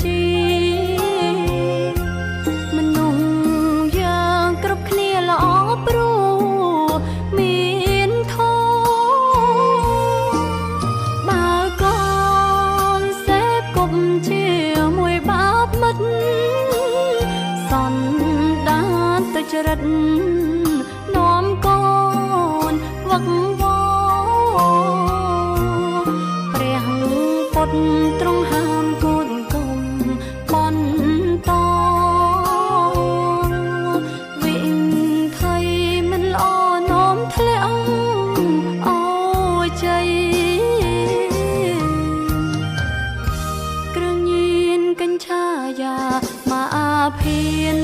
ជាមនុស្សយ៉ាងគ្រប់គ្នាល្អព្រោះមានធម៌បើកូនសេពគប់ជាមួយបាបមិត្តសន្តានទៅចរិតនាំកូនវឹកវរព្រះពុទ្ធទ្រង់ហាមកូនកុំបន្តវិថីមិនល្អនោមធ្លាក់អូជ័យគ្រឿងញៀនកញ្ឆាយាមកអាភៀន